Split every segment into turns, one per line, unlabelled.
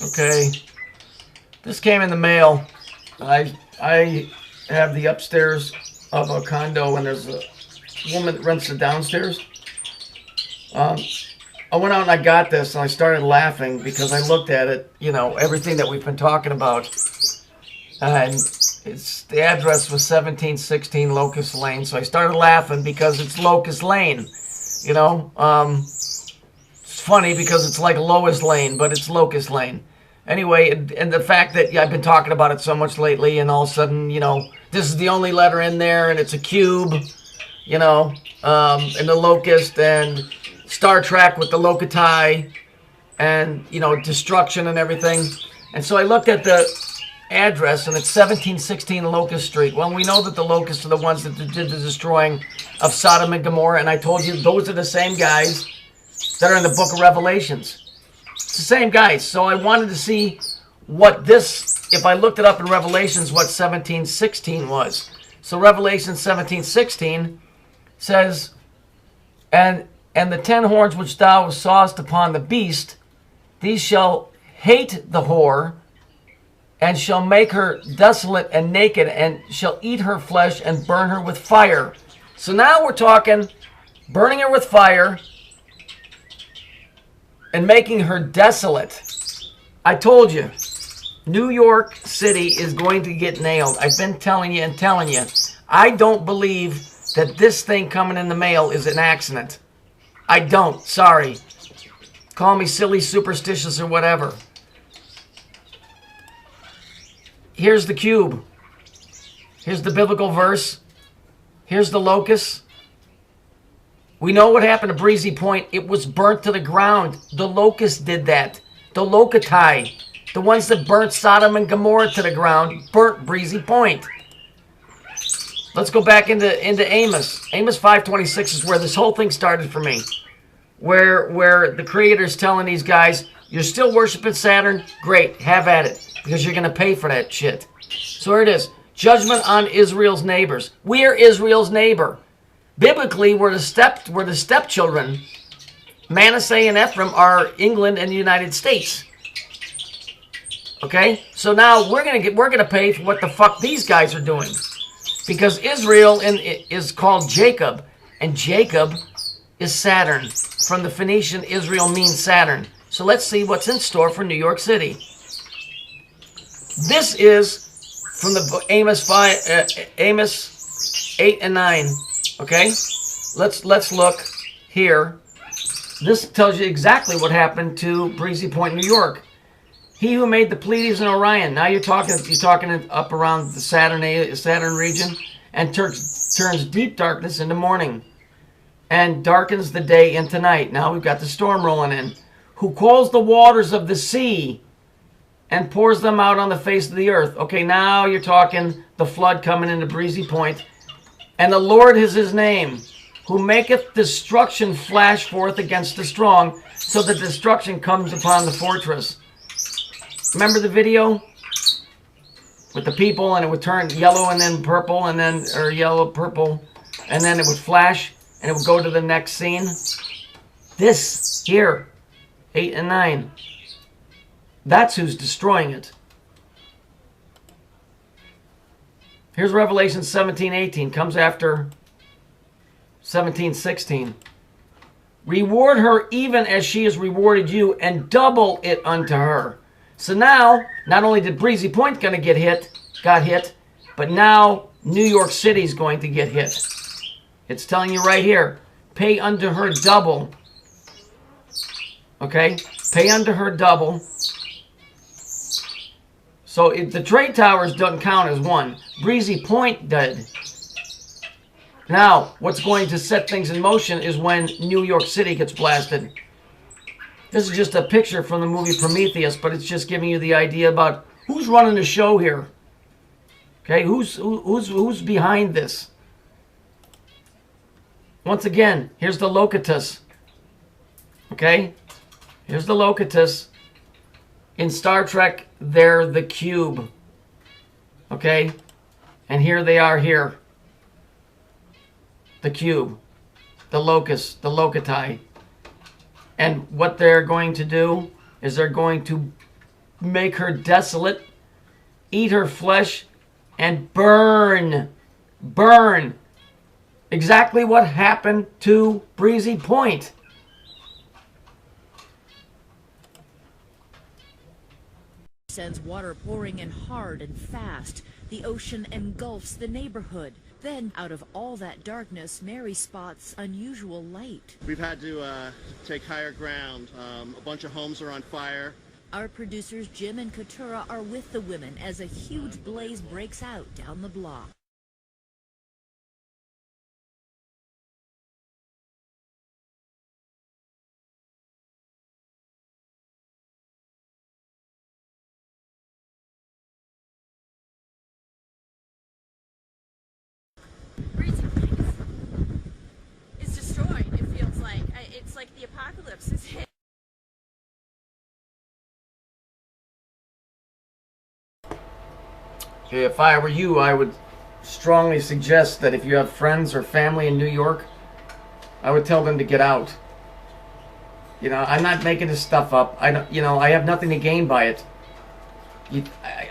Okay, this came in the mail. I have the upstairs of a condo, and there's a woman that rents the downstairs. I went out and I got this, and I started laughing because I looked at it, you know, everything that we've been talking about, and the address was 1716 Locust Lane. So I started laughing because it's Locust Lane, you know. It's funny because it's like Lois Lane, but it's Locust Lane. Anyway, and the fact that I've been talking about it so much lately, and all of a sudden, you know, this is the only letter in there, and it's a cube, you know, and the locust, and Star Trek with the locati, and, you know, destruction and everything. And so I looked at the address, and it's 1716 Locust Street. Well, we know that the locusts are the ones that did the destroying of Sodom and Gomorrah, and I told you those are the same guys that are in the book of Revelations. It's the same guys. So I wanted to see what this, if I looked it up in Revelations, what 1716 was. So Revelation 17:16 says, and the 10 horns which thou sawest upon the beast, these shall hate the whore, and shall make her desolate and naked, and shall eat her flesh and burn her with fire. So now we're talking burning her with fire and making her desolate. I told you, New York City is going to get nailed. I've been telling you and telling you. I don't believe that this thing coming in the mail is an accident. I don't. Sorry. Call me silly, superstitious, or whatever. Here's the cube. Here's the biblical verse. Here's the locust. We know what happened to Breezy Point. It was burnt to the ground. The locust did that. The locati, the ones that burnt Sodom and Gomorrah to the ground, burnt Breezy Point. Let's go back into Amos. Amos 5:26 is where this whole thing started for me. Where the Creator's telling these guys, you're still worshiping Saturn? Great, have at it. Because you're going to pay for that shit. So here it is. Judgment on Israel's neighbors. We are Israel's neighbor. Biblically, we're the stepchildren. Manasseh and Ephraim are England and the United States. Okay? So now we're gonna pay for what the fuck these guys are doing. Because Israel is called Jacob, and Jacob is Saturn. From the Phoenician, Israel means Saturn. So let's see what's in store for New York City. This is from the book Amos 8 and 9. Okay, let's look here. This tells you exactly what happened to Breezy Point, New York. He who made the Pleiades and Orion. Now you're talking up around the Saturn region, and turns deep darkness into morning, and darkens the day into night. Now we've got the storm rolling in. Who calls the waters of the sea and pours them out on the face of the earth. Okay, now you're talking the flood coming into Breezy Point. And the Lord is his name, who maketh destruction flash forth against the strong, so that destruction comes upon the fortress. Remember the video? With the people, and it would turn yellow and then purple, and then, or yellow, purple, and then it would flash, and it would go to the next scene. This here, 8 and 9. That's who's destroying it. Here's Revelation 17:18. Comes after 17:16. Reward her even as she has rewarded you, and double it unto her. So now, not only did Breezy Point got hit, but now New York City's going to get hit. It's telling you right here, pay unto her double. Okay? Pay unto her double. So if the trade towers doesn't count as one. Breezy Point did. Now, what's going to set things in motion is when New York City gets blasted. This is just a picture from the movie Prometheus, but it's just giving you the idea about who's running the show here. Okay, who's behind this? Once again, here's the Locutus. Okay, here's the Locutus. In Star Trek, they're the cube. Okay? And here they are here. The cube. The locust. The locati. And what they're going to do is they're going to make her desolate, eat her flesh, and burn. Burn. Exactly what happened to Breezy Point.
Sends water pouring in hard and fast. The ocean engulfs the neighborhood. Then, out of all that darkness, Mary spots unusual light.
We've had to take higher ground. A bunch of homes are on fire.
Our producers Jim and Katura are with the women as a huge blaze breaks out down the block.
Breezy Place is destroyed. It feels like it's like the apocalypse is hit.
If I were you, I would strongly suggest that if you have friends or family in New York, I would tell them to get out. You know, I'm not making this stuff up. I have nothing to gain by it.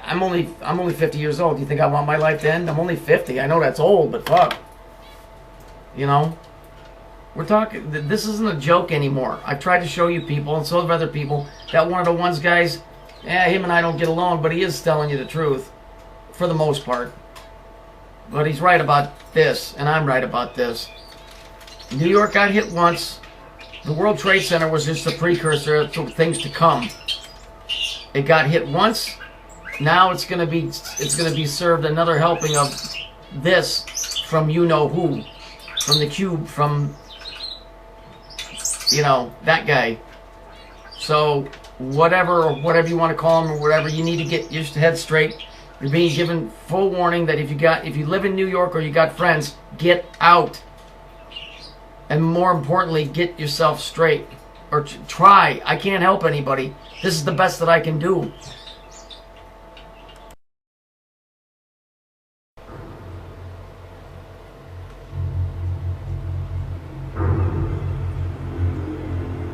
I'm only 50 years old. Do you think I want my life to end? I'm only 50. I know that's old, but fuck. You know, we're talking. This isn't a joke anymore. I've tried to show you people, and so have other people, that one of the ones guys, him and I don't get along, but he is telling you the truth, for the most part. But he's right about this, and I'm right about this. New York got hit once. The World Trade Center was just a precursor to things to come. It got hit once. Now it's gonna be served another helping of this from you know who, from the Cube, from that guy. So whatever you want to call him or whatever, you need to get your head straight. You're being given full warning that if you live in New York or you got friends, get out. And more importantly, get yourself straight. Or try. I can't help anybody. This is the best that I can do.